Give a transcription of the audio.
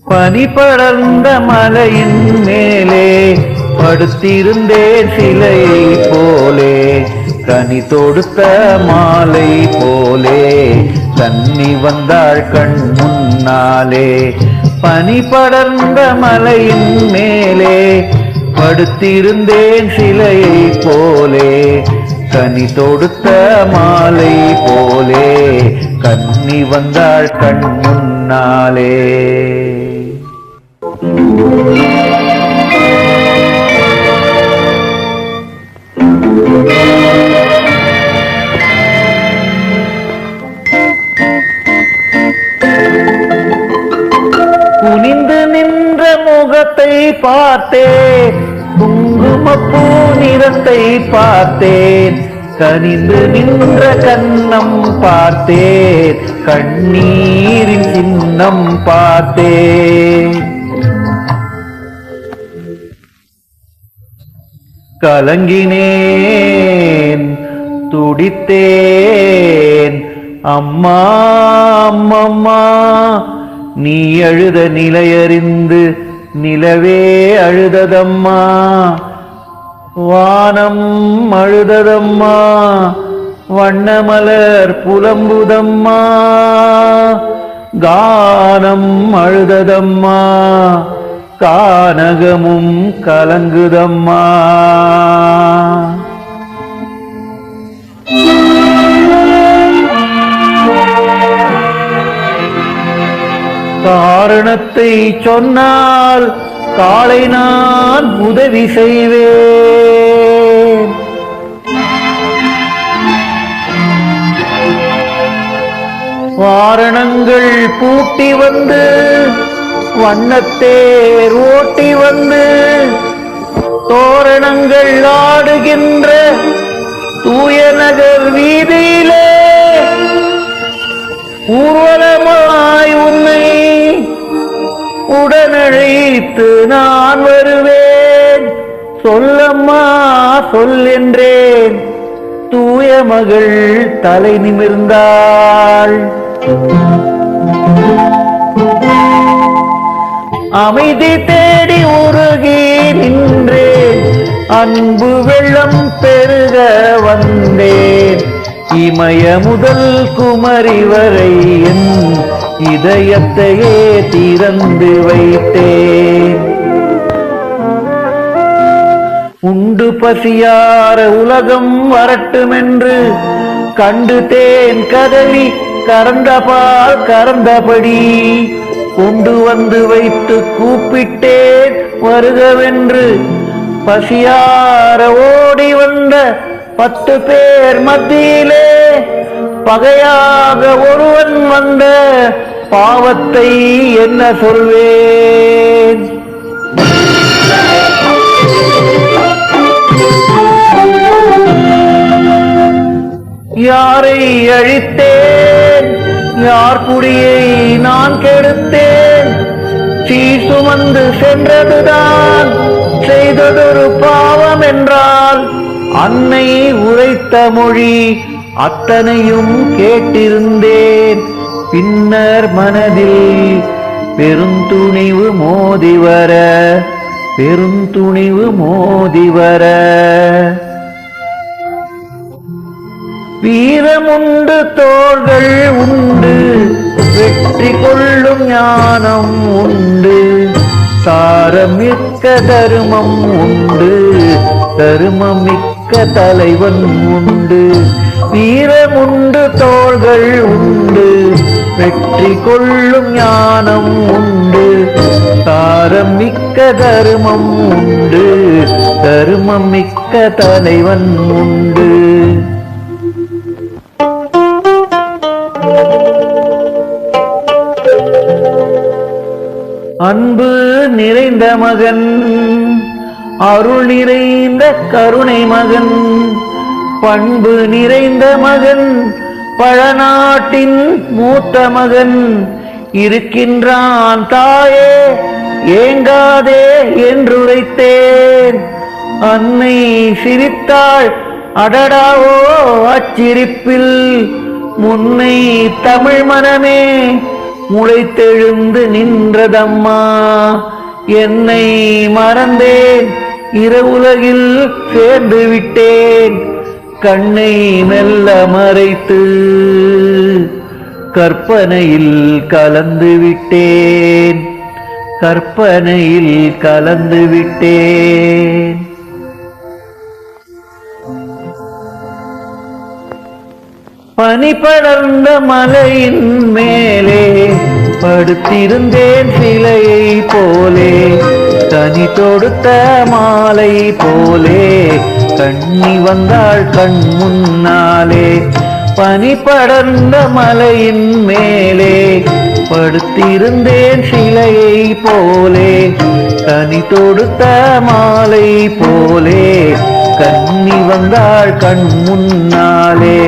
பனி படர்ந்த மலையின் மேலே படுத்திருந்தேன் சிலையை போலே, கனி தொடுத்த மாலை போலே கன்னி வந்தாள் கண் முன்னாலே. பனி படர்ந்த மலையின் மேலே படுத்திருந்தேன் சிலையை போலே, கனி தொடுத்த மாலை போலே கன்னி வந்தாள் கண் முன்னாலே. குனிந்து நின்ற முகத்தை பார்த்தேன், குங்குமப்பூ நிறத்தை பார்த்தேன், கனிந்து நின்ற கன்னம் பார்த்தேன், கண்ணீரின் சின்னம் பார்த்தேன். கலங்கினேன் துடித்தேன் அம்மா அம்மம்மா, நீ அழுத நிலையறிந்து நிலவே அழுததம்மா, வானம் அழுததம்மா, வண்ணமலர் புலம்புதம்மா, கானம் அழுததம்மா, கானகமும் கலங்குதம்மா. காரணத்தை சொன்னால் காலை நான் உதவி செய்வேன், வாரணங்கள் பூட்டி வந்து வண்ணத்தேர் ஓட்டி வந்து தோரணங்கள் ஆடுகின்ற தூய நகர் வீதியிலே ஊர்வலமாய் உன்னை உடனழைத்து நான் வருவேன், சொல்லம்மா சொல் என்றேன். தூய மகள் தலை நிமிர்ந்தாள். அமைதி தேடி உருகி நின்றேன், அன்பு வெள்ளம் பெருக வந்தேன், இமய முதல் குமரி வரை என் இதயத்தையே திறந்து வைத்தேன். உண்டு பசியார உலகம் வரட்டுமென்று கண்டு தேன் கதவி கறந்த பால் கறந்தபடி கொண்டு வந்து வைத்து கூப்பிட்டேன் வருகவென்று. பசியார ஓடி வந்த 10 பேர் மத்தியிலே பகையாக ஒருவன் வந்த பாவத்தை என்ன சொல்வேன்? யாரை அழித்தேன், யார் குடியை நான் கெடுத்தேன், சீர் சுமந்து சென்றதுதான் செய்ததொரு பாவம் என்றால் அன்னை உரைத்த மொழி அத்தனையும் கேட்டிருந்தேன். பின்னர் மனதில் பெருந்துணிவு மோதிவர, பெருந்துணிவு மோதிவர, வீரமுண்டு தோள்கள் உண்டு, வெற்றி கொள்ளும் ஞானம் உண்டு, சாரமிக்க தருமம் உண்டு, தருமம் மிக்க தலைவன் உண்டு. வீரமுண்டு தோள்கள் உண்டு, வெற்றி கொள்ளும் ஞானம் உண்டு, சாரம் மிக்க தருமம் உண்டு, தருமம் மிக்க தலைவன் உண்டு. அன்பு நிறைந்த மகன், அருள் நிறைந்த கருணை மகன், பண்பு நிறைந்த மகன், பழநாட்டின் மூத்த மகன், இருக்கின்றான் தாயே ஏங்காதே என்றுரைத்தேன். அன்னை சிரித்தாள், அடடாவோ அச்சிரிப்பில் முன்னை தமிழ் மனமே முளைத்தெழுந்து நின்றதம்மா. என்னை மறந்தேன், இரவுலகில் சேர்ந்து விட்டேன். கண்ணை மெல்ல மறைத்து கற்பனையில் கலந்து விட்டேன், கற்பனையில் கலந்து விட்டேன். பனி படர்ந்த மலையின் மேலே படுத்திருந்தேன் சிலையை போலே, கனி தொடுத்த மாலை போலே கண்ணி வந்தாள் கண் முன்னாலே. பனி படர்ந்த மலையின் மேலே படுத்திருந்தேன் சிலையை போலே, கனி தொடுத்த மாலை போலே கண்ணி வந்தாள் கண் முன்னாலே.